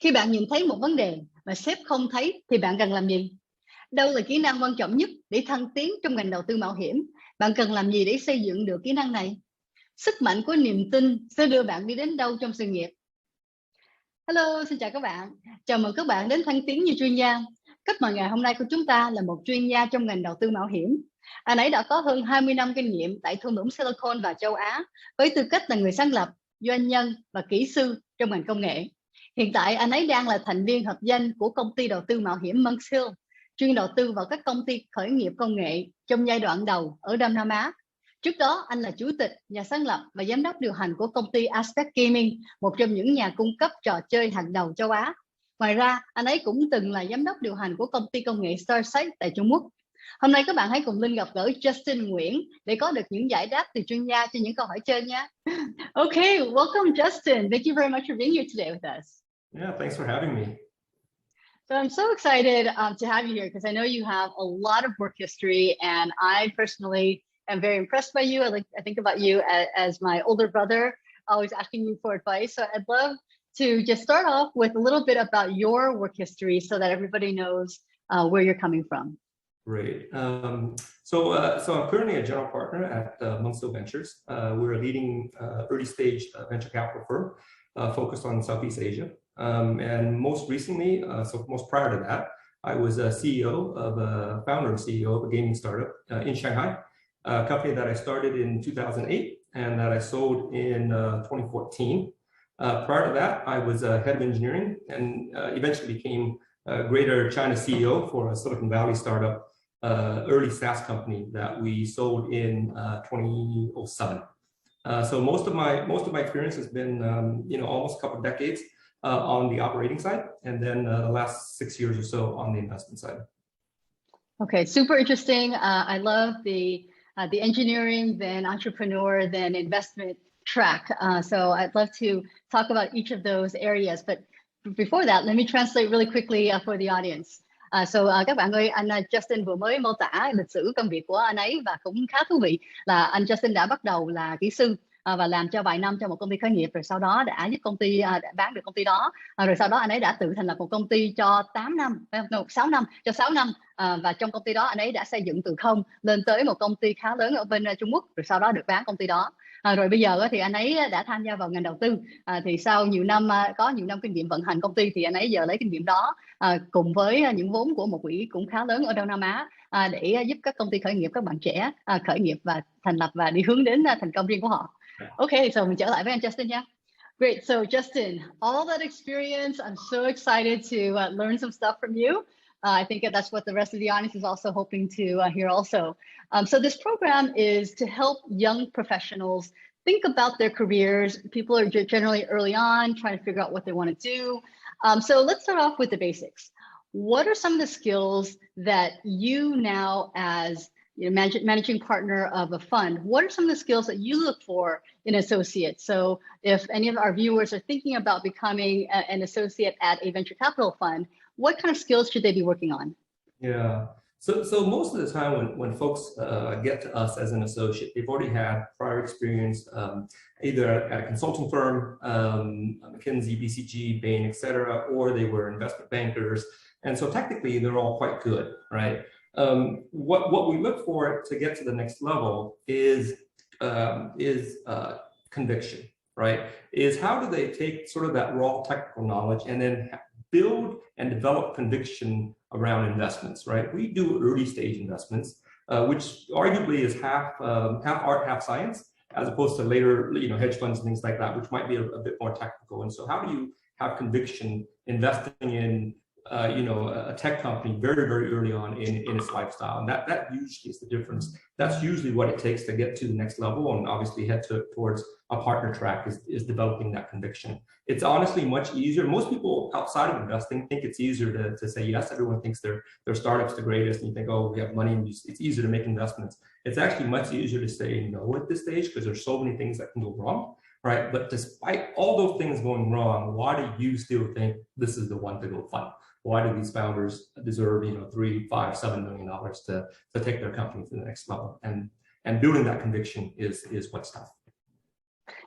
Khi bạn nhìn thấy một vấn đề mà sếp không thấy thì bạn cần làm gì? Đâu là kỹ năng quan trọng nhất để thăng tiến trong ngành đầu tư mạo hiểm? Bạn cần làm gì để xây dựng được kỹ năng này? Sức mạnh của niềm tin sẽ đưa bạn đi đến đâu trong sự nghiệp? Hello, xin chào các bạn. Chào mừng các bạn đến Thăng Tiến như chuyên gia. Khách mời ngày hôm nay của chúng ta là một chuyên gia trong ngành đầu tư mạo hiểm. Anh ấy đã có hơn 20 năm kinh nghiệm tại thung lũng Silicon và châu Á, với tư cách là người sáng lập, doanh nhân và kỹ sư trong ngành công nghệ. Hiện tại anh ấy đang là thành viên hợp danh của công ty đầu tư mạo hiểm Hill, chuyên đầu tư vào các công ty khởi nghiệp công nghệ trong giai đoạn đầu ở Đông Nam Á. Trước đó, anh là chủ tịch, nhà sáng lập và giám đốc điều hành của công ty Aspect Gaming, một trong những nhà cung cấp trò chơi hàng đầu châu Á. Ngoài ra, anh ấy cũng từng là giám đốc điều hành của công ty công nghệ StarSite tại Trung Quốc. Hôm nay các bạn hãy cùng Linh gặp gỡ Justin Nguyễn để có được những giải đáp từ chuyên gia cho những câu hỏi trên nha. Okay, welcome Justin. Thank you very much for being here today with us. Yeah, thanks for having me. So I'm so excited to have you here because I know you have a lot of work history, and I personally am very impressed by you. I think about you as my older brother, always asking you for advice. So I'd love to just start off with a little bit about your work history so that everybody knows where you're coming from. Great. So I'm currently a general partner at Hill Ventures. We're a leading early stage venture capital firm focused on Southeast Asia. And most recently, so most prior to that, I was a founder and CEO of a gaming startup in Shanghai, a company that I started in 2008 and that I sold in 2014. Prior to that, I was a head of engineering and eventually became a Greater China CEO for a Silicon Valley startup, early SaaS company that we sold in 2007. So most of my experience has been, almost a couple of decades on the operating side, and then the last 6 years or so on the investment side. Okay, super interesting. I love the engineering, then entrepreneur, then investment track. So I'd love to talk about each of those areas. But before that, let me translate really quickly for the audience. Các bạn ơi, anh Justin vừa mới mô tả lịch sử công việc của anh ấy và cũng khá thú vị là anh Justin đã bắt đầu là kỹ sư và làm cho vài năm cho một công ty khởi nghiệp, rồi sau đó đã giúp công ty đã bán được công ty đó, rồi sau đó anh ấy đã tự thành lập một công ty cho 6 năm và trong công ty đó anh ấy đã xây dựng từ không lên tới một công ty khá lớn ở bên Trung Quốc, rồi sau đó được bán công ty đó. Rồi bây giờ thì anh ấy đã tham gia vào ngành đầu tư, thì sau có nhiều năm kinh nghiệm vận hành công ty thì anh ấy giờ lấy kinh nghiệm đó cùng với những vốn của một quỹ cũng khá lớn ở Đông Nam Á để giúp các công ty khởi nghiệp, các bạn trẻ khởi nghiệp và thành lập và đi hướng đến thành công riêng của họ. Okay, so mình trở lại với anh Justin nha. Great, so Justin, all that experience, I'm so excited to learn some stuff from you. I think that's what the rest of the audience is also hoping to hear also. So this program is to help young professionals think about their careers. People are generally early on trying to figure out what they want to do. So let's start off with the basics. What are some of the skills that you now, as managing partner of a fund, what are some of the skills that you look for in associates? So if any of our viewers are thinking about becoming an associate at a venture capital fund, what kind of skills should they be working on? Yeah. So most of the time when folks get to us as an associate, they've already had prior experience either at a consulting firm, McKinsey, BCG, Bain, etc., or they were investment bankers. And so technically they're all quite good, right? What we look for to get to the next level is conviction, right? Is how do they take sort of that raw technical knowledge and then build and develop conviction around investments, right? We do early stage investments, which arguably is half art, half science, as opposed to later, hedge funds and things like that, which might be a bit more technical. And so how do you have conviction investing in a tech company very, very early on in its lifestyle? And that usually is the difference. That's usually what it takes to get to the next level and obviously head towards a partner track is developing that conviction. It's honestly much easier. Most people outside of investing think it's easier to say yes. Everyone thinks their startup's the greatest and you think, oh, we have money and it's easier to make investments. It's actually much easier to say no at this stage because there's so many things that can go wrong, right? But despite all those things going wrong, why do you still think this is the one to go fund? Why do these founders deserve, $3, $5, $7 million to take their company to the next level? And building that conviction is what's tough.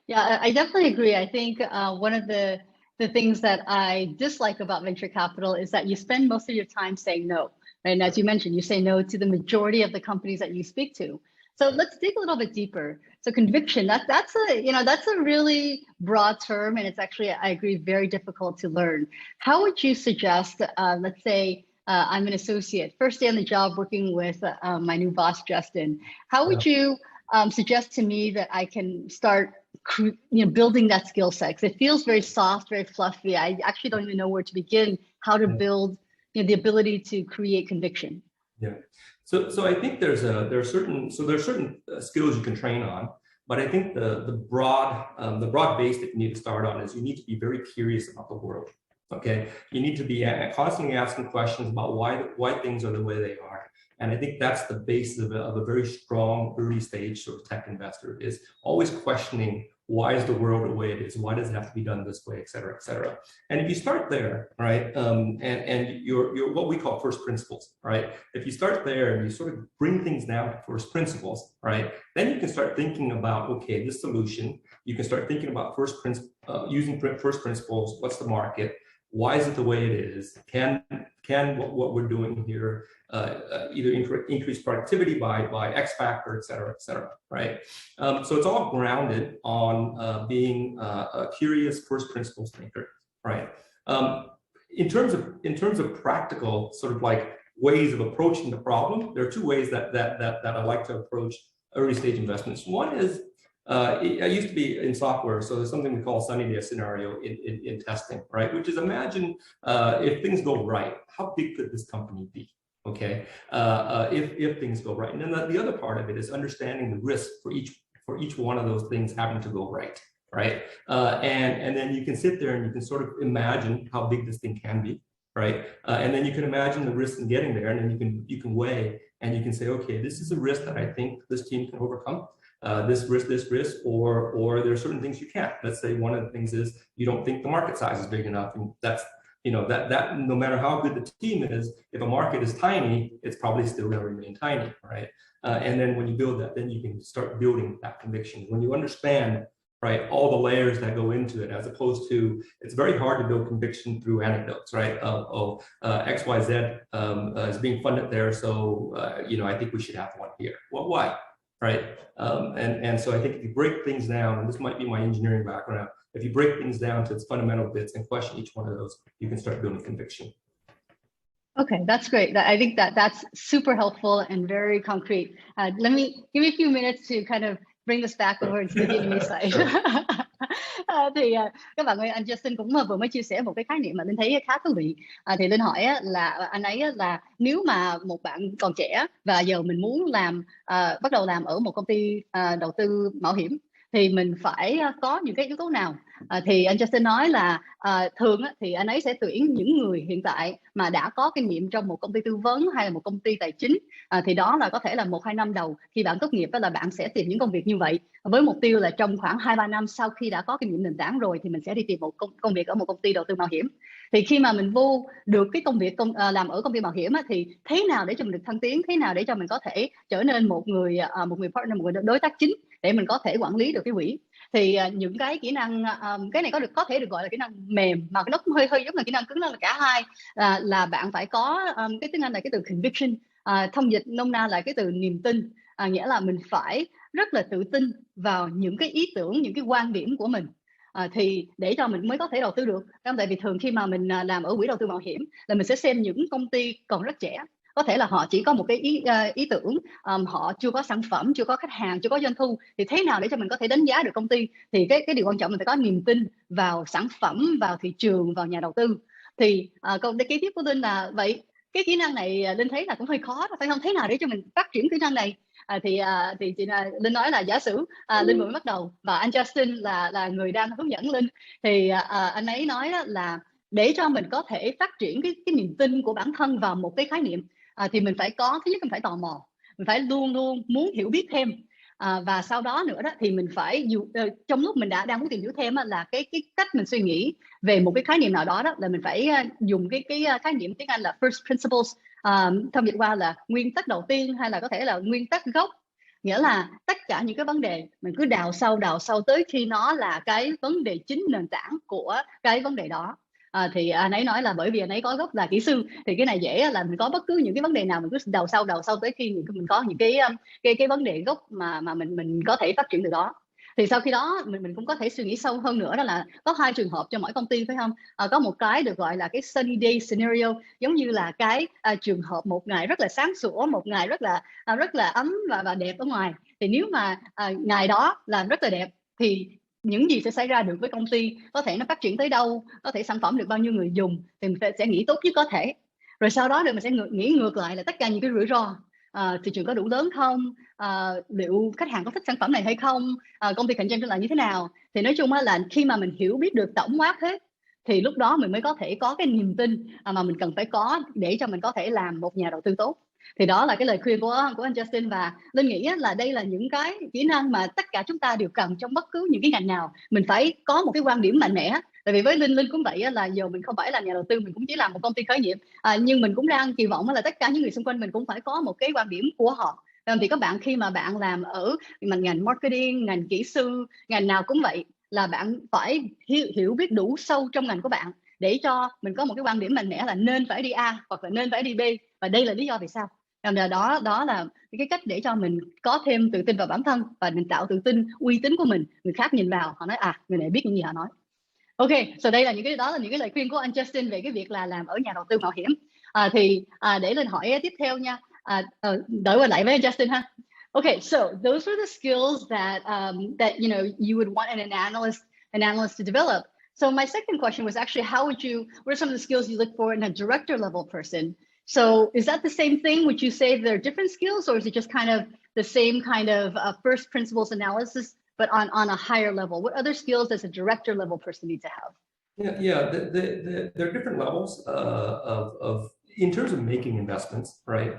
Yeah, I definitely agree. I think one of the the things that I dislike about venture capital is that you spend most of your time saying no. And as you mentioned, you say no to the majority of the companies that you speak to. So let's dig a little bit deeper. So conviction, that's a really broad term, and it's actually, I agree, very difficult to learn. How would you suggest, let's say I'm an associate, first day on the job working with my new boss, Justin. How would you suggest to me that I can start building that skill set? Because it feels very soft, very fluffy. I actually don't even know where to begin, how to build the ability to create conviction. Yeah. So I think there are certain skills you can train on, but I think the broad base that you need to start on is you need to be very curious about the world. Okay, you need to be constantly asking questions about why things are the way they are, and I think that's the basis of a very strong early stage sort of tech investor, is always questioning, why is the world the way it is? Why does it have to be done this way, et cetera, et cetera. And if you start there, right, and you're what we call first principles, right? If you start there and you sort of bring things down to first principles, right, then you can start thinking about, okay, this solution. You can start thinking about using first principles. What's the market? Why is it the way it is? Can what we're doing here either increase productivity by X factor, et cetera, right? So it's all grounded on being a curious first principles thinker, right? In terms of practical sort of like ways of approaching the problem, there are two ways that I like to approach early stage investments. One is I used to be in software, so there's something we call sunny day scenario in testing, right? Which is, imagine if things go right, how big could this company be? Okay, if things go right, and then the other part of it is understanding the risk for each one of those things having to go right, right? And then you can sit there and you can sort of imagine how big this thing can be, right? And then you can imagine the risk in getting there, and then you can weigh and you can say, okay, this is a risk that I think this team can overcome. This risk, or there are certain things you can't. Let's say one of the things is you don't think the market size is big enough, and that's, that no matter how good the team is, if a market is tiny, it's probably still going to remain tiny, right? And then when you build that, then you can start building that conviction. When you understand, right, all the layers that go into it, as opposed to, it's very hard to build conviction through anecdotes, right? XYZ is being funded there, so I think we should have one here. Well, why? Right, and so I think if you break things down, and this might be my engineering background, if you break things down to its fundamental bits and question each one of those, you can start building conviction. Okay, that's great. I think that's super helpful and very concrete. Give me a few minutes to kind of bring this back over into the Vietnamese side. Thì các bạn ơi, anh Justin cũng vừa mới chia sẻ một cái khái niệm mà Linh thấy khá thú vị. Thì Linh hỏi là anh ấy là nếu mà một bạn còn trẻ và giờ mình muốn bắt đầu làm ở một công ty đầu tư mạo hiểm, thì mình phải có những cái yếu tố nào? Thì anh Justin nói là thường thì anh ấy sẽ tuyển những người hiện tại mà đã có kinh nghiệm trong một công ty tư vấn hay là một công ty tài chính. Thì đó là có thể là 1-2 năm đầu khi bạn tốt nghiệp là bạn sẽ tìm những công việc như vậy, với mục tiêu là trong khoảng 2-3 năm sau khi đã có kinh nghiệm nền tảng rồi thì mình sẽ đi tìm một công việc ở một công ty đầu tư mạo hiểm. Thì khi mà mình vô được cái công việc làm ở công ty mạo hiểm thì thế nào để cho mình được thăng tiến, thế nào để cho mình có thể trở nên một người partner, một người đối tác chính để mình có thể quản lý được cái quỹ. Thì những cái kỹ năng, cái này có thể được gọi là kỹ năng mềm, mà nó cũng hơi giống là kỹ năng cứng, đó là cả hai. Là bạn phải có cái tiếng Anh là cái từ conviction, thông dịch nôm na là cái từ niềm tin, nghĩa là mình phải rất là tự tin vào những cái ý tưởng, những cái quan điểm của mình. Thì để cho mình mới có thể đầu tư được. Tại vì thường khi mà mình làm ở quỹ đầu tư mạo hiểm là mình sẽ xem những công ty còn rất trẻ, có thể là họ chỉ có một cái ý tưởng, họ chưa có sản phẩm, chưa có khách hàng, chưa có doanh thu, thì thế nào để cho mình có thể đánh giá được công ty? Thì cái điều quan trọng là phải có niềm tin vào sản phẩm, vào thị trường, vào nhà đầu tư. Thì câu kế tiếp của Linh là vậy, cái kỹ năng này Linh thấy là cũng hơi khó, phải không? Thế nào để cho mình phát triển kỹ năng này? Thì chị Linh nói là giả sử Linh vừa mới bắt đầu và anh Justin là người đang hướng dẫn Linh, thì anh ấy nói là để cho mình có thể phát triển cái niềm tin của bản thân vào một cái khái niệm, thì mình phải có, thứ nhất mình phải tò mò, mình phải luôn luôn muốn hiểu biết thêm, và sau đó nữa đó thì mình phải trong lúc mình đang muốn tìm hiểu thêm là cái cách mình suy nghĩ về một cái khái niệm nào đó là mình phải dùng cái khái niệm tiếng Anh là first principles, thông dịch qua là nguyên tắc đầu tiên, hay là có thể là nguyên tắc gốc. Nghĩa là tất cả những cái vấn đề mình cứ đào sâu tới khi nó là cái vấn đề chính nền tảng của cái vấn đề đó. Thì anh ấy nói là bởi vì anh ấy có gốc là kỹ sư, thì cái này dễ là mình có bất cứ những cái vấn đề nào mình cứ đào sâu tới khi mình có những cái vấn đề gốc mà mình có thể phát triển từ đó. Thì sau khi đó mình cũng có thể suy nghĩ sâu hơn nữa, đó là có 2 trường hợp cho mỗi công ty, phải không? Có một cái được gọi là cái sunny day scenario, giống như là cái trường hợp một ngày rất là sáng sủa, một ngày rất là ấm và đẹp ở ngoài. Thì nếu mà ngày đó là rất là đẹp thì những gì sẽ xảy ra được với công ty, có thể nó phát triển tới đâu, có thể sản phẩm được bao nhiêu người dùng, thì mình sẽ nghĩ tốt nhất có thể. Rồi sau đó mình sẽ nghĩ ngược lại là tất cả những cái rủi ro, thị trường có đủ lớn không, liệu khách hàng có thích sản phẩm này hay không, công ty cạnh tranh là như thế nào. Thì nói chung là khi mà mình hiểu biết được tổng quát hết thì lúc đó mình mới có thể có cái niềm tin mà mình cần phải có để cho mình có thể làm một nhà đầu tư tốt. Thì đó là cái lời khuyên của anh Justin, và Linh nghĩ là đây là những cái kỹ năng mà tất cả chúng ta đều cần trong bất cứ những cái ngành nào. Mình phải có một cái quan điểm mạnh mẽ. Tại vì với Linh cũng vậy, là giờ mình không phải là nhà đầu tư, mình cũng chỉ làm một công ty khởi nghiệp, nhưng mình cũng đang kỳ vọng là tất cả những người xung quanh mình cũng phải có một cái quan điểm của họ. Thì các bạn khi mà bạn làm ở ngành marketing, ngành kỹ sư, ngành nào cũng vậy, là bạn phải hiểu biết đủ sâu trong ngành của bạn để cho mình có một cái quan điểm mạnh mẽ là nên phải đi A hoặc là nên phải đi B, và đây là lý do vì sao. Đó là cái cách để cho mình có thêm tự tin vào bản thân, và mình tạo tự tin, uy tín của mình. Người khác nhìn vào họ nói người này biết những gì họ nói. Ok, so đây là những cái lời khuyên của anh Justin về cái việc là làm ở nhà đầu tư mạo hiểm. Để Linh hỏi tiếp theo nha. Đổi qua lại với anh Justin ha. Okay, so those were the skills that that you would want an analyst to develop. So my second question was actually, what are some of the skills you look for in a director level person? So is that the same thing? Would you say they're different skills, or is it just kind of the same kind of first principles analysis, but on a higher level? What other skills does a director level person need to have? Yeah. There are different levels of in terms of making investments, right?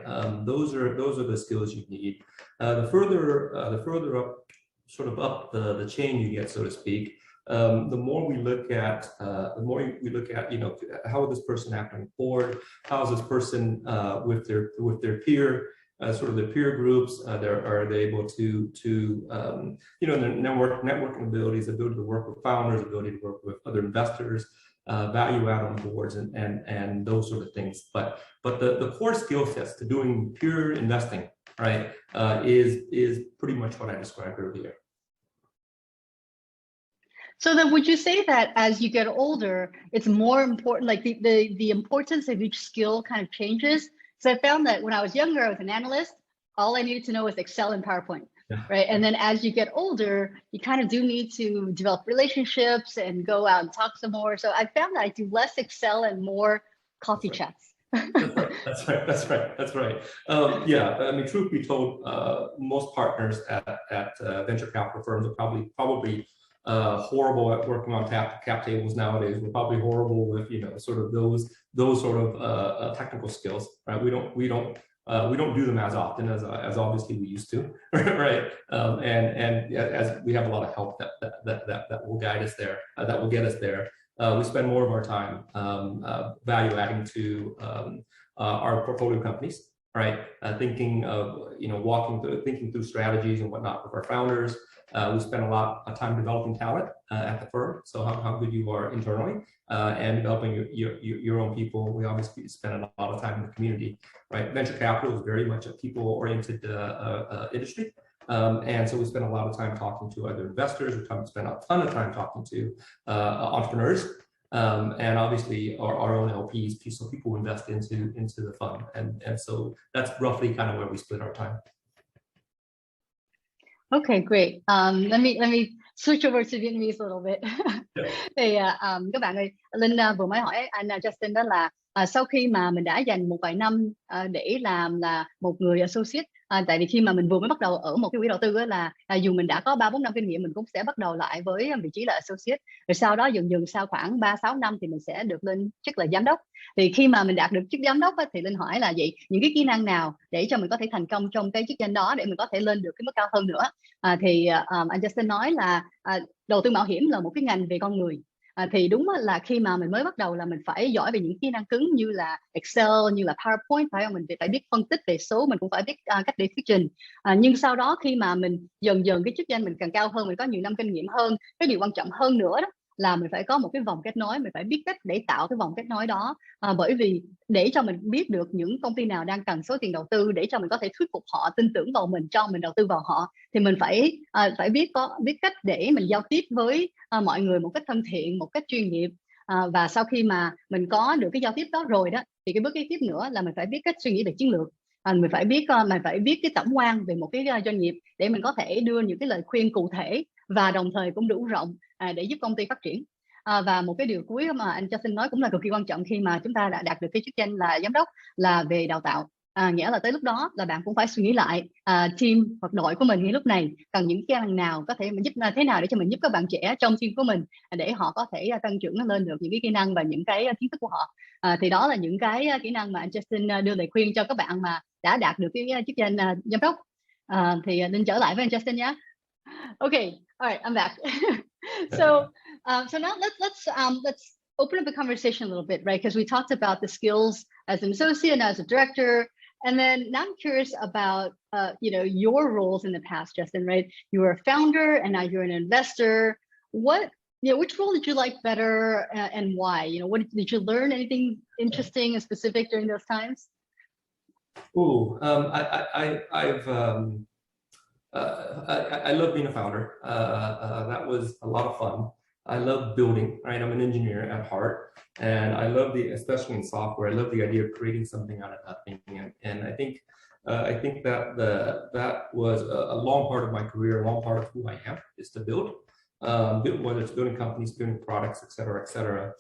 Those are the skills you need. The further up, sort of up the chain you get, so to speak, the more we look at how will this person act on the board? How is this person with their peer sort of the peer groups? Are they able to their networking abilities, ability to work with founders, ability to work with other investors, value add on boards, and those sort of things. But the core skill sets to doing pure investing, right, is pretty much what I described earlier. So then would you say that as you get older, it's more important, like the importance of each skill kind of changes? So I found that when I was younger, I was an analyst, all I needed to know was Excel and PowerPoint, right? And then as you get older, you kind of do need to develop relationships and go out and talk some more. So I found that I do less Excel and more coffee chats. That's right. Yeah, I mean, truth be told, most partners at venture capital firms are probably horrible at working on cap tables nowadays. We're probably horrible with sort of those sort of technical skills, right? We don't do them as often as obviously we used to, right? And as we have a lot of help that will guide us there, that will get us there. We spend more of our time value adding to our portfolio companies, right? Thinking of thinking through strategies and whatnot with our founders. We spend a lot of time developing talent at the firm, so how good you are internally, and developing your own people. We obviously spend a lot of time in the community, right? Venture capital is very much a people-oriented industry, and so we spend a lot of time talking to other investors. We spend a ton of time talking to entrepreneurs, and obviously our own LPs, so people who invest into the fund, and so that's roughly kind of where we split our time. Okay, great. Let me switch over to Vietnamese a little bit. Thì các bạn ơi, Linh vừa mới hỏi anh Justin đó là sau khi mà mình đã dành một vài năm để làm là một người associate, tại vì khi mà mình vừa mới bắt đầu ở một cái quỹ đầu tư là dù mình đã có 3-4 năm kinh nghiệm, mình cũng sẽ bắt đầu lại với vị trí là associate, rồi sau đó dần sau khoảng 3-6 năm thì mình sẽ được lên chức là giám đốc. Thì khi mà mình đạt được chức giám đốc thì Linh hỏi là vậy, những cái kỹ năng nào để cho mình có thể thành công trong cái chức danh đó, để mình có thể lên được cái mức cao hơn nữa? Thì anh Justin nói là đầu tư mạo hiểm là một cái ngành về con người, Thì đúng là khi mà mình mới bắt đầu là mình phải giỏi về những kỹ năng cứng như là Excel, như là PowerPoint, phải không? Mình phải biết phân tích về số, mình cũng phải biết cách để thuyết trình. Nhưng sau đó khi mà mình dần dần cái chức danh mình càng cao hơn, mình có nhiều năm kinh nghiệm hơn, cái điều quan trọng hơn nữa đó là mình phải có một cái vòng kết nối, mình phải biết cách để tạo cái vòng kết nối đó. Bởi vì để cho mình biết được những công ty nào đang cần số tiền đầu tư, để cho mình có thể thuyết phục họ tin tưởng vào mình, cho mình đầu tư vào họ, thì mình phải biết cách để mình giao tiếp với mọi người một cách thân thiện, một cách chuyên nghiệp. Và sau khi mà mình có được cái giao tiếp đó rồi đó, thì cái bước kế tiếp nữa là mình phải biết cách suy nghĩ về chiến lược. Mình phải biết cái tổng quan về một cái doanh nghiệp để mình có thể đưa những cái lời khuyên cụ thể và đồng thời cũng đủ rộng để giúp công ty phát triển. Và một cái điều cuối mà anh Justin nói cũng là cực kỳ quan trọng khi mà chúng ta đã đạt được cái chức danh là giám đốc, là về đào tạo. Nghĩa là tới lúc đó là bạn cũng phải suy nghĩ lại team hoặc đội của mình ngay lúc này cần những kỹ năng nào, có thể mình giúp thế nào để cho mình giúp các bạn trẻ trong team của mình để họ có thể tăng trưởng lên được những cái kỹ năng và những cái kiến thức của họ. Thì đó là những cái kỹ năng mà anh Justin đưa lời khuyên cho các bạn mà đã đạt được cái chức danh giám đốc. Thì Linh trở lại với anh Justin nhé. Okay, all right, I'm back. So now let's open up the conversation a little bit, right? Because we talked about the skills as an associate and as a director, and then now I'm curious about your roles in the past, Justin. Right? You were a founder, and now you're an investor. Which role did you like better, and why? What did you learn? Anything interesting and specific during those times? I love being a founder. That was a lot of fun. I love building, right? I'm an engineer at heart, and I love especially in software, I love the idea of creating something out of nothing. And I think that was a long part of my career, a long part of who I am, is to build, whether it's building companies, building products, et cetera, et cetera.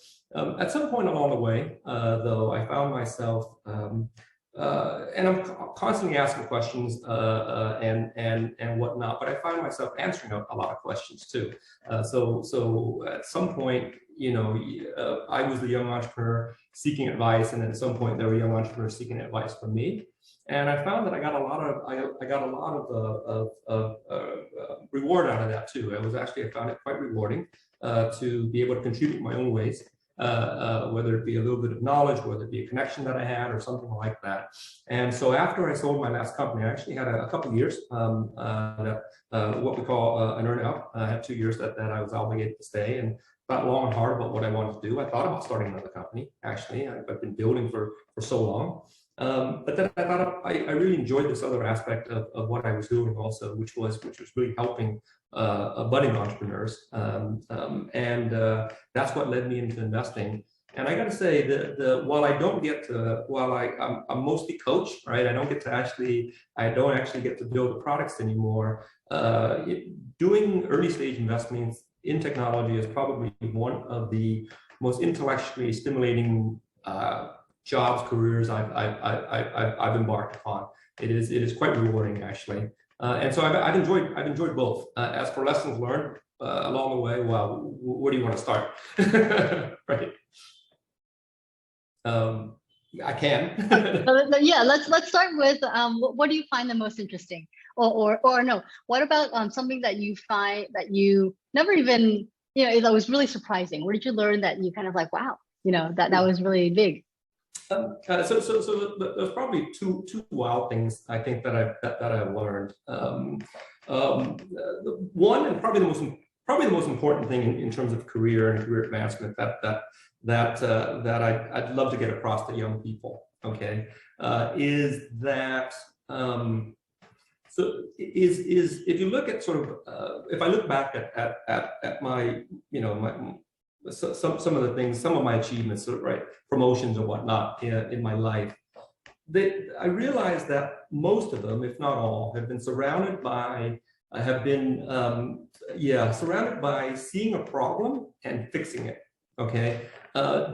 At some point along the way, though, I found myself, and I'm constantly asking questions and whatnot, but I find myself answering a lot of questions too. So at some point, I was the young entrepreneur seeking advice, and at some point there were young entrepreneurs seeking advice from me. And I found that I got a lot of reward out of that too. I found it quite rewarding to be able to contribute in my own ways. Whether it be a little bit of knowledge, whether it be a connection that I had or something like that. And so after I sold my last company, I actually had a couple of years, what we call an earn-out. I had 2 years that I was obligated to stay, and thought long and hard about what I wanted to do. I thought about starting another company, actually. I've been building for so long. But then I thought I really enjoyed this other aspect of what I was doing also, which was really helping budding entrepreneurs, and that's what led me into investing. And I got to say that while I'm mostly coach, right? I don't actually get to build the products anymore. Doing early stage investments in technology is probably one of the most intellectually stimulating jobs, careers I've embarked upon. It is quite rewarding, actually. And so I've enjoyed both. As for lessons learned along the way, well, where do you want to start? Right. I can. Yeah, let's start with what do you find the most interesting, or no? What about something that you find that you never even that was really surprising? Where did you learn that you kind of like, wow, that was really big? So there's probably two wild things I think that I've learned. One, and probably the most important thing in terms of career and career advancement that I'd love to get across to young people. Okay, is that is if you look at sort of if I look back at my some of the things, some of my achievements, sort of, right, promotions and whatnot in my life, I realized that most of them, if not all, have been surrounded by seeing a problem and fixing it. Okay,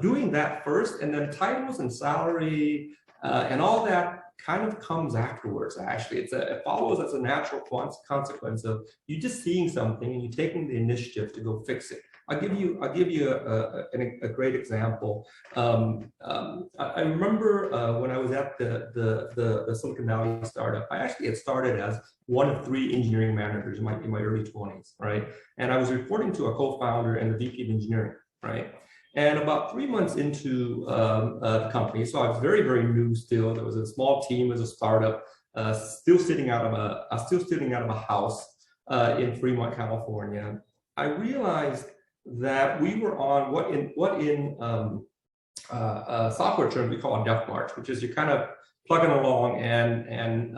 doing that first, and then titles and salary and all that kind of comes afterwards. Actually, it follows as a natural consequence of you just seeing something and you taking the initiative to go fix it. I'll give you a great example. I remember when I was at the Silicon Valley startup, I actually had started as one of 3 engineering managers in my early 20s, right? And I was reporting to a co-founder and the VP of engineering. right? And about 3 months into the company, so I was very, very new still. There was a small team, it was a startup, still sitting out of a house in Fremont, California. I realized that we were on what in software terms we call a death march, which is you're kind of plugging along and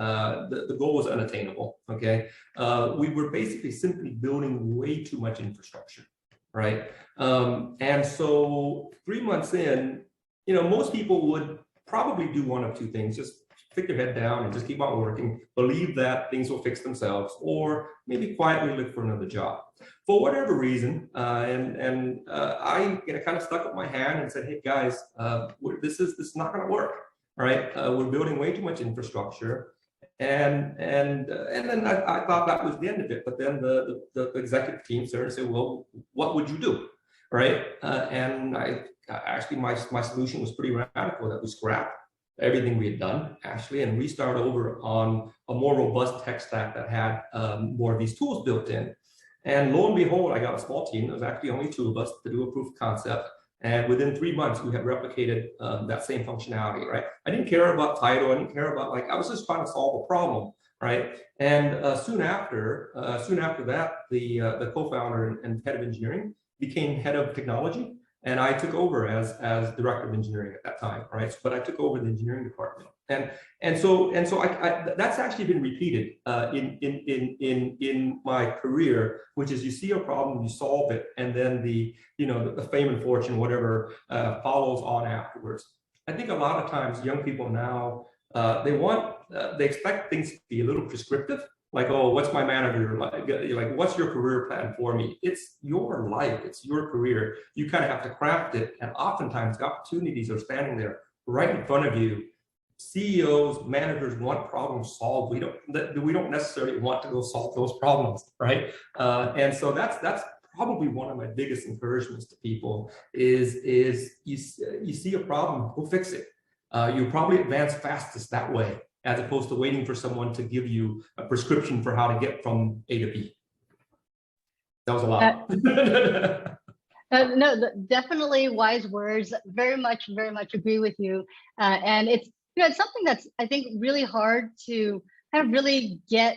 the goal was unattainable. Okay, we were basically simply building way too much infrastructure, right? And so 3 months in, most people would probably do one of two things: just stick their head down and just keep on working, believe that things will fix themselves, or maybe quietly look for another job. For whatever reason, I kind of stuck up my hand and said, "Hey guys, this is not going to work. All right, we're building way too much infrastructure." And then I thought that was the end of it. But then the executive team started to say, "Well, what would you do?" Right? And I actually my solution was pretty radical: that we scrap everything we had done actually and restart over on a more robust tech stack that had more of these tools built in. And lo and behold, I got a small team. There was actually only 2 of us to do a proof of concept. And within 3 months, we had replicated that same functionality, right? I didn't care about title. I didn't care about, I was just trying to solve a problem, right? And soon after that, the co-founder and head of engineering became head of technology. And I took over as director of engineering at that time, right? But I took over the engineering department, and so I that's actually been repeated in my career, which is you see a problem, you solve it, and then the fame and fortune, whatever, follows on afterwards. I think a lot of times young people now they expect things to be a little prescriptive. Like, oh, what's my manager like? What's your career plan for me? It's your life. It's your career. You kind of have to craft it. And oftentimes the opportunities are standing there right in front of you. CEOs, managers want problems solved. We don't necessarily want to go solve those problems, right? And so that's probably one of my biggest encouragements to people is you see a problem, go fix it. You probably advance fastest that way, as opposed to waiting for someone to give you a prescription for how to get from A to B. That was a lot. No, definitely wise words. Very much agree with you. And it's it's something that's, I think, really hard to kind of really get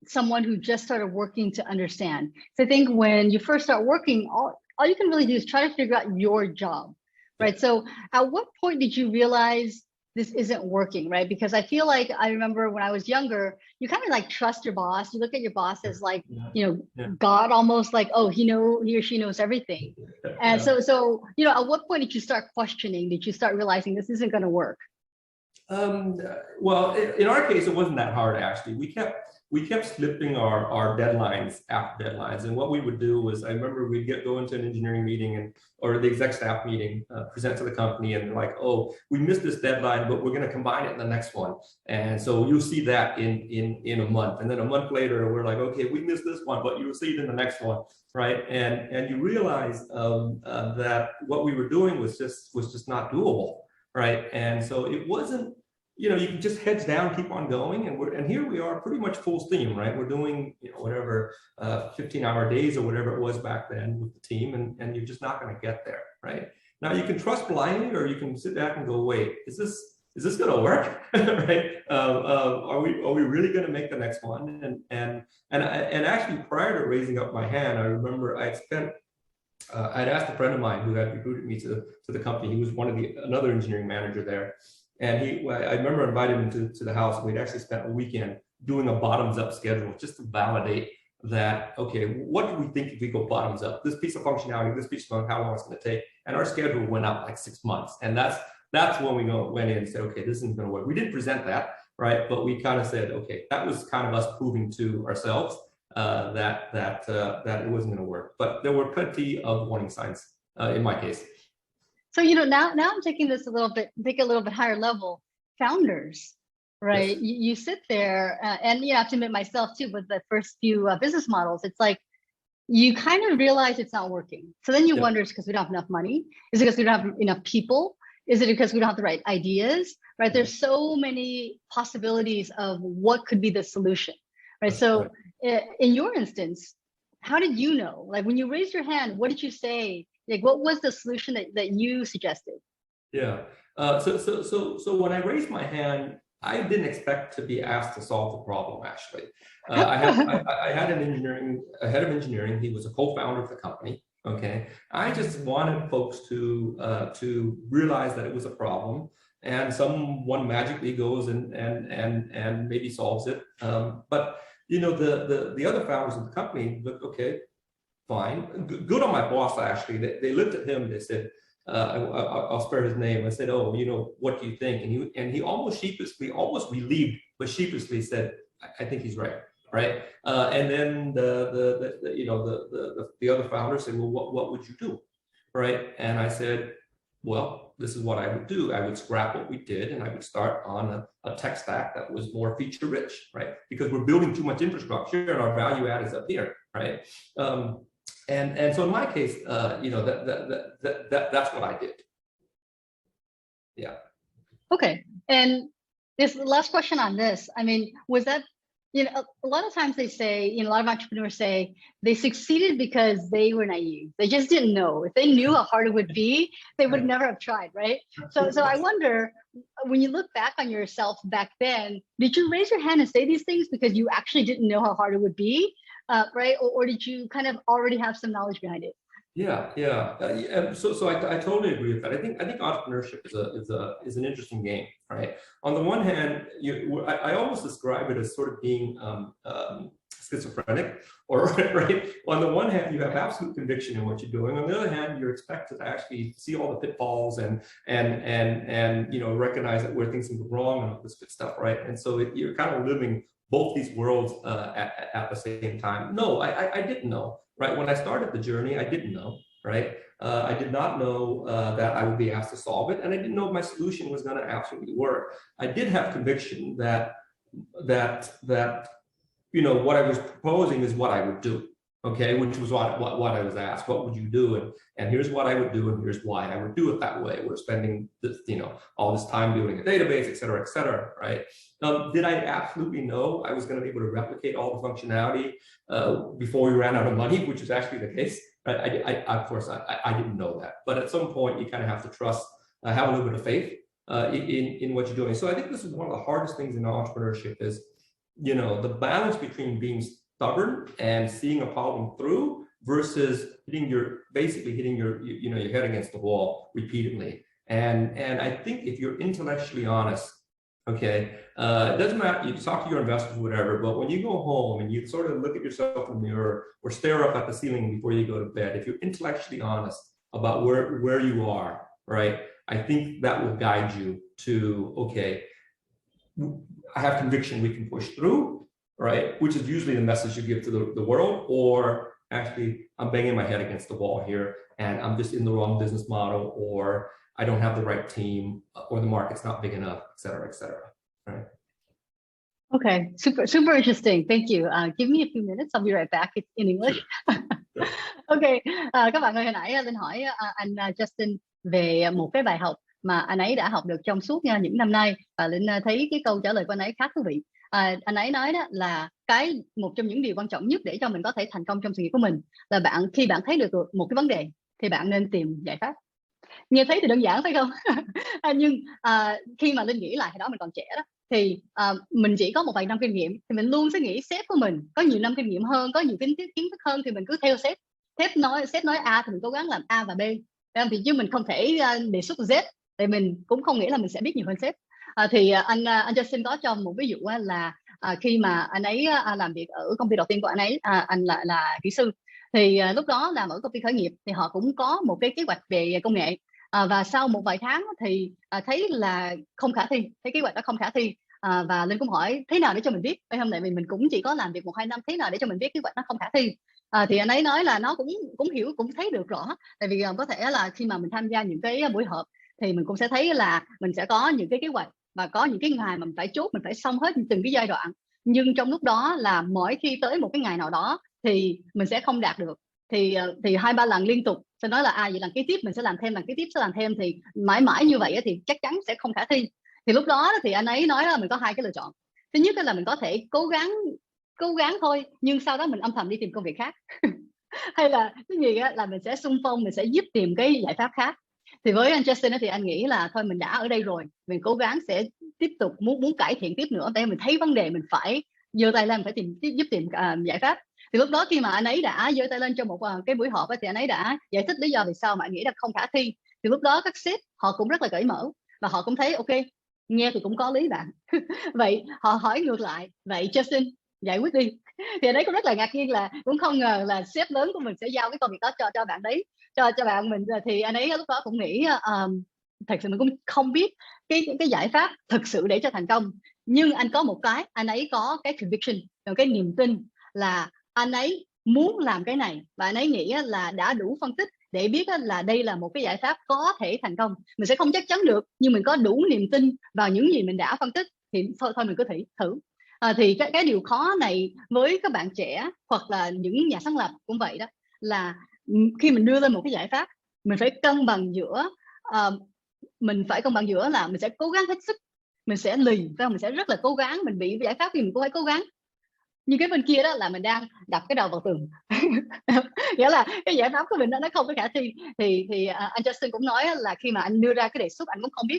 someone who just started working to understand. So I think when you first start working, all you can really do is try to figure out your job, right? So at what point did you realize this isn't working, right? Because I feel like I remember when I was younger, you kind of trust your boss. You look at your boss as God, almost like, oh, he or she knows everything. And so at what point did you start questioning? Did you start realizing this isn't going to work? Well, in our case, it wasn't that hard actually. We kept slipping our deadlines after deadlines, and what we would do was, I remember we'd go into an engineering meeting or the exec staff meeting, present to the company, and they're like, "Oh, we missed this deadline, but we're going to combine it in the next one, and so you'll see that in a month." And then a month later, we're like, "Okay, we missed this one, but you'll see it in the next one," right? And you realize that what we were doing was just not doable, right? And so it wasn't. You can just heads down, keep on going, and here we are, pretty much full steam, right? We're doing whatever 15-hour days or whatever it was back then with the team, and you're just not going to get there, right? Now you can trust blindly, or you can sit back and go, wait, is this going to work, right? Are we really going to make the next one? And actually, prior to raising up my hand, I remember I'd asked a friend of mine who had recruited me to the company. He was another engineering manager there. And I remember inviting him to the house, and we'd actually spent a weekend doing a bottoms-up schedule just to validate that, okay, what do we think if we go bottoms up? This piece of functionality, this piece of how long it's going to take. And our schedule went out like 6 months. And that's when we went in and said, okay, this isn't going to work. We didn't present that, right? But we kind of said, okay, that was kind of us proving to ourselves that it wasn't going to work. But there were plenty of warning signs in my case. So, now I'm taking this a little bit higher level. Founders, right? Yes. You sit there and I have to admit myself too, with the first few business models, it's like you kind of realize it's not working. So then you wonder, is it because we don't have enough money? Is it because we don't have enough people? Is it because we don't have the right ideas, right? There's so many possibilities of what could be the solution, right? So in your instance, how did you know? Like when you raised your hand, what did you say Like, what was the solution that you suggested? Yeah. So when I raised my hand, I didn't expect to be asked to solve the problem. Actually, I had a head of engineering. He was a co-founder of the company. Okay, I just wanted folks to realize that it was a problem, and someone magically goes and maybe solves it. But the other founders of the company looked, okay, fine, good on my boss. Actually, they looked at him. They said, I'll spare his name. I said, "Oh, what do you think?" And he almost sheepishly, almost relieved, but sheepishly said, "I think he's right." Right. And then the other founder said, "Well, what would you do?" Right. And I said, "Well, this is what I would do. I would scrap what we did, and I would start on a tech stack that was more feature rich, right? Because we're building too much infrastructure, and our value add is up here, right?" And so in my case, that's what I did. Yeah. Okay. And this last question on this, I mean, was that, a lot of times they say, a lot of entrepreneurs say they succeeded because they were naive. They just didn't know. If they knew how hard it would be, they would never have tried, right? So I wonder, when you look back on yourself back then, did you raise your hand and say these things because you actually didn't know how hard it would be, right? Or did you kind of already have some knowledge behind it? Yeah. So I totally agree with that. I think entrepreneurship is an interesting game, right? On the one hand, I almost describe it as sort of being schizophrenic, or right. On the one hand, you have absolute conviction in what you're doing. On the other hand, you're expected to actually see all the pitfalls and recognize that where things can go wrong and all this good stuff, right? And so you're kind of living both these worlds at the same time. No, I didn't know. Right, when I started the journey, I didn't know, right? I did not know that I would be asked to solve it, and I didn't know if my solution was going to absolutely work. I did have conviction that what I was proposing is what I would do, okay? Which was what I was asked. What would you do? And here's what I would do, and here's why I would do it that way. We're spending this, all this time building a database, et cetera, right? Did I absolutely know I was going to be able to replicate all the functionality before we ran out of money, which is actually the case? Right? Of course, I didn't know that. But at some point, you kind of have to trust, have a little bit of faith in what you're doing. So I think this is one of the hardest things in entrepreneurship is, the balance between being stubborn and seeing a problem through versus hitting your head against the wall repeatedly. And I think if you're intellectually honest, okay, it doesn't matter, you talk to your investors or whatever, but when you go home and you sort of look at yourself in the mirror or stare up at the ceiling before you go to bed, if you're intellectually honest about where you are, right, I think that will guide you to, okay, I have conviction we can push through, right, which is usually the message you give to the world, or actually I'm banging my head against the wall here and I'm just in the wrong business model, or I don't have the right team, or the market's not big enough, et cetera, right? Okay, super interesting. Thank you. Give me a few minutes. I'll be right back in English. Okay, các bạn ơi, hồi nãy Linh hỏi anh Justin về một cái bài học mà anh ấy đã học được trong suốt những năm nay, và Linh thấy cái câu trả lời của anh ấy khá thú vị. Anh ấy nói đó là một trong những điều quan trọng nhất để cho mình có thể thành công trong sự nghiệp của mình là khi bạn thấy được một cái vấn đề thì bạn nên tìm giải pháp. Nghe thấy thì đơn giản phải không? Nhưng khi mà Linh nghĩ lại, hồi đó mình còn trẻ đó, thì mình chỉ có một vài năm kinh nghiệm, thì mình luôn sẽ nghĩ sếp của mình có nhiều năm kinh nghiệm hơn, có nhiều kiến thức hơn, thì mình cứ theo sếp. Sếp nói A thì mình cố gắng làm A và B, thì chứ mình không thể đề xuất Z, thì mình cũng không nghĩ là mình sẽ biết nhiều hơn sếp. Thì anh Justin có cho một ví dụ là khi mà anh ấy làm việc ở công ty đầu tiên của anh ấy, anh là kỹ sư, thì lúc đó làm ở công ty khởi nghiệp thì họ cũng có một cái kế hoạch về công nghệ, và sau một vài tháng thì thấy là không khả thi, thấy kế hoạch đó không khả thi, và Linh cũng hỏi thế nào để cho mình biết, phải không? Tại vì mình cũng chỉ có làm việc 1-2 năm, thế nào để cho mình biết kế hoạch nó không khả thi? Thì anh ấy nói là nó cũng hiểu, cũng thấy được rõ, tại vì có thể là khi mà mình tham gia những cái buổi họp thì mình cũng sẽ thấy là mình sẽ có những cái kế hoạch và có những cái ngày mà mình phải chốt, mình phải xong hết từng cái giai đoạn, nhưng trong lúc đó là mỗi khi tới một cái ngày nào đó thì mình sẽ không đạt được, thì 2-3 lần liên tục sẽ nói là vậy lần kế tiếp mình sẽ làm thêm, lần kế tiếp sẽ làm thêm, thì mãi mãi như vậy thì chắc chắn sẽ không khả thi. Thì lúc đó thì anh ấy nói là mình có 2 cái lựa chọn. Thứ nhất là mình có thể cố gắng thôi, nhưng sau đó mình âm thầm đi tìm công việc khác. hay là cái gì á, là mình sẽ xung phong, mình sẽ giúp tìm cái giải pháp khác. Thì với anh Justin thì anh nghĩ là thôi mình đã ở đây rồi, mình cố gắng sẽ tiếp tục muốn cải thiện tiếp nữa. Tại mình thấy vấn đề mình phải giơ tay lên, mình phải giúp tìm giải pháp. Thì lúc đó khi mà anh ấy đã giơ tay lên trong một cái buổi họp thì anh ấy đã giải thích lý do vì sao mà anh nghĩ là không khả thi. Thì lúc đó các sếp họ cũng rất là cởi mở và họ cũng thấy ok, nghe thì cũng có lý bạn. Vậy họ hỏi ngược lại, vậy Justin giải quyết đi. Thì anh ấy cũng rất là ngạc nhiên, là cũng không ngờ là sếp lớn của mình sẽ giao cái công việc đó cho bạn đấy, cho bạn mình. Thì anh ấy lúc đó cũng nghĩ thật sự mình cũng không biết cái giải pháp thực sự để cho thành công, nhưng anh có một cái, anh ấy có cái conviction, cái niềm tin là anh ấy muốn làm cái này, và anh ấy nghĩ là đã đủ phân tích để biết là đây là một cái giải pháp có thể thành công. Mình sẽ không chắc chắn được, nhưng mình có đủ niềm tin vào những gì mình đã phân tích, thì thôi mình cứ thử. Thì cái điều khó này với các bạn trẻ hoặc là những nhà sáng lập cũng vậy đó, là khi mình đưa lên một cái giải pháp, mình phải cân bằng giữa là mình sẽ cố gắng hết sức, mình sẽ lì và mình sẽ rất là cố gắng, mình bị giải pháp thì mình cũng phải cố gắng, nhưng cái bên kia đó là mình đang đập cái đầu vào tường. Nghĩa là cái giải pháp của mình nó không có khả thi. Thì anh Justin cũng nói là khi mà anh đưa ra cái đề xuất, anh cũng không biết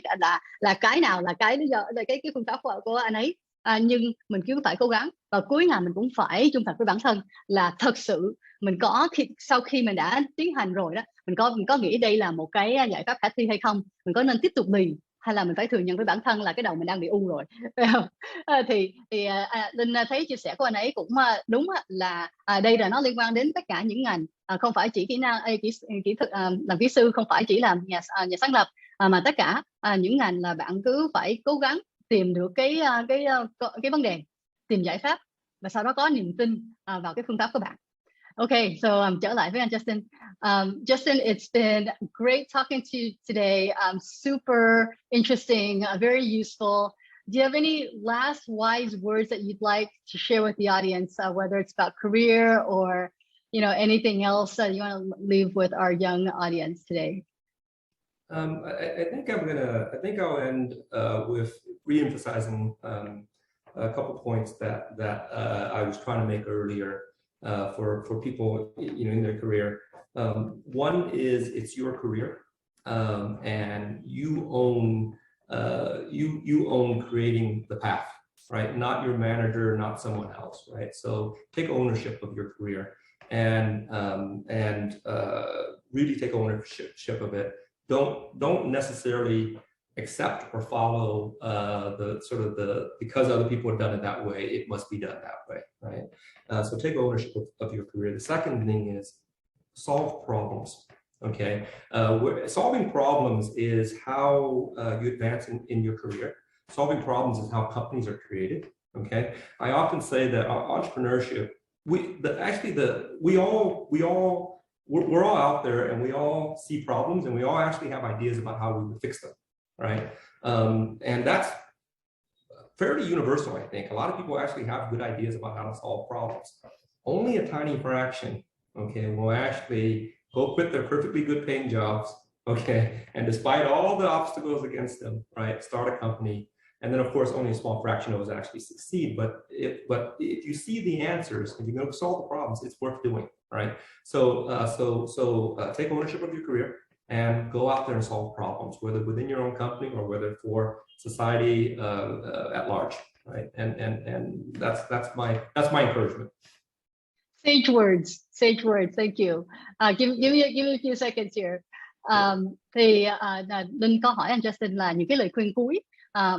là cái nào là cái lý do, là cái phương pháp của anh ấy. Nhưng mình cứ phải cố gắng, và cuối ngày mình cũng phải trung thực với bản thân, là thật sự mình có sau khi mình đã tiến hành rồi đó, mình có nghĩ đây là một cái giải pháp khả thi hay không, mình có nên tiếp tục lì, hay là mình phải thừa nhận với bản thân là cái đầu mình đang bị u rồi. Thì Linh thấy chia sẻ của anh ấy cũng đúng, là đây là nó liên quan đến tất cả những ngành, không phải chỉ kỹ năng kỹ thuật làm kỹ sư, không phải chỉ làm nhà sáng lập, mà tất cả những ngành là bạn cứ phải cố gắng tìm được cái vấn đề, tìm giải pháp, và sau đó có niềm tin vào cái phương pháp của bạn. Okay, so trở lại với anh Justin. Justin, it's been great talking to you today. Super interesting, very useful. Do you have any last wise words that you'd like to share with the audience, whether it's about career or anything else that you want to leave with our young audience today? I think I'll end with re-emphasizing a couple points that I was trying to make earlier for people in their career. One is it's your career, and you own creating the path, right? Not your manager, not someone else, right? So take ownership of your career and really take ownership of it. Don't necessarily accept or follow because other people have done it that way, it must be done that way, right? So take ownership of your career. The second thing is solve problems. Okay, solving problems is how you advance in your career. Solving problems is how companies are created. Okay, I often say that entrepreneurship, we're all out there and we all see problems and we all actually have ideas about how we would fix them, right? And that's fairly universal, I think. A lot of people actually have good ideas about how to solve problems. Only a tiny fraction, okay, will actually go quit their perfectly good paying jobs, okay, and despite all the obstacles against them, right, start a company. And then, of course, only a small fraction of those actually succeed. But if you see the answers, if you're going to solve the problems, it's worth doing, right? So take ownership of your career and go out there and solve problems, whether within your own company or whether for society at large, right? And that's my encouragement. Sage words. Thank you. Give me a few seconds here. Thì Linh có hỏi anh Justin là những cái lời khuyên cuối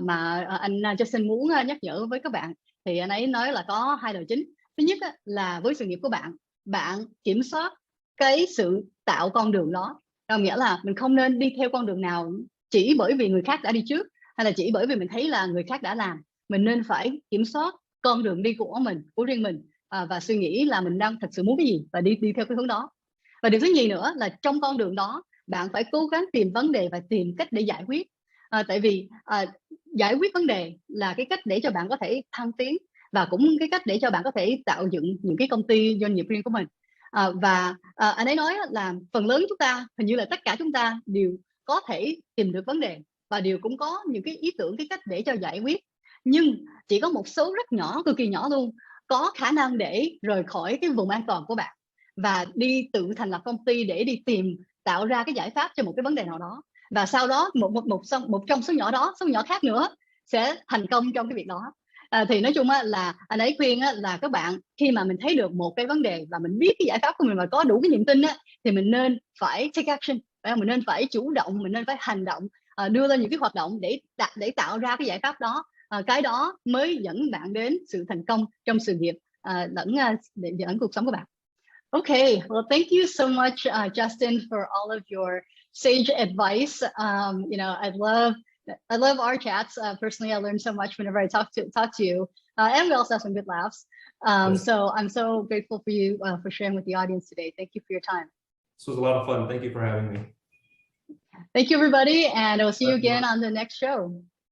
mà anh Justin muốn nhắc nhở với các bạn. Thì anh ấy nói là có hai lời chính. Thứ nhất là với sự nghiệp của bạn kiểm soát cái sự tạo con đường đó. Nghĩa là mình không nên đi theo con đường nào chỉ bởi vì người khác đã đi trước, hay là chỉ bởi vì mình thấy là người khác đã làm. Mình nên phải kiểm soát con đường đi của riêng mình, và suy nghĩ là mình đang thật sự muốn cái gì và đi theo cái hướng đó. Và điều thứ nhì nữa là trong con đường đó bạn phải cố gắng tìm vấn đề và tìm cách để giải quyết. Tại vì giải quyết vấn đề là cái cách để cho bạn có thể thăng tiến, và cũng cái cách để cho bạn có thể tạo dựng những cái công ty doanh nghiệp riêng của mình. Và anh ấy nói là phần lớn chúng ta, hình như là tất cả chúng ta đều có thể tìm được vấn đề và đều cũng có những cái ý tưởng, cái cách để cho giải quyết, nhưng chỉ có một số rất nhỏ, cực kỳ nhỏ luôn, có khả năng để rời khỏi cái vùng an toàn của bạn. và đi tự thành lập công ty để đi tạo ra cái giải pháp cho một cái vấn đề nào đó, và sau đó một trong số nhỏ đó, số nhỏ khác nữa sẽ thành công trong cái việc đó. Thì nói chung là anh ấy khuyên là các bạn khi mà mình thấy được một cái vấn đề và mình biết cái giải pháp của mình và có đủ cái niềm tin thì mình nên phải take action, mình nên phải chủ động, mình nên phải hành động, đưa ra những cái hoạt động để tạo ra cái giải pháp đó. Cái đó mới dẫn bạn đến sự thành công trong sự nghiệp lẫn cuộc sống của bạn. Okay, well, thank you so much, Justin, for all of your sage advice. I love our chats. Personally, I learn so much whenever I talk to you, and we also have some good laughs. Yes. So I'm so grateful for you for sharing with the audience today. Thank you for your time. This was a lot of fun. Thank you for having me. Thank you, everybody, and I'll see you again on the next show.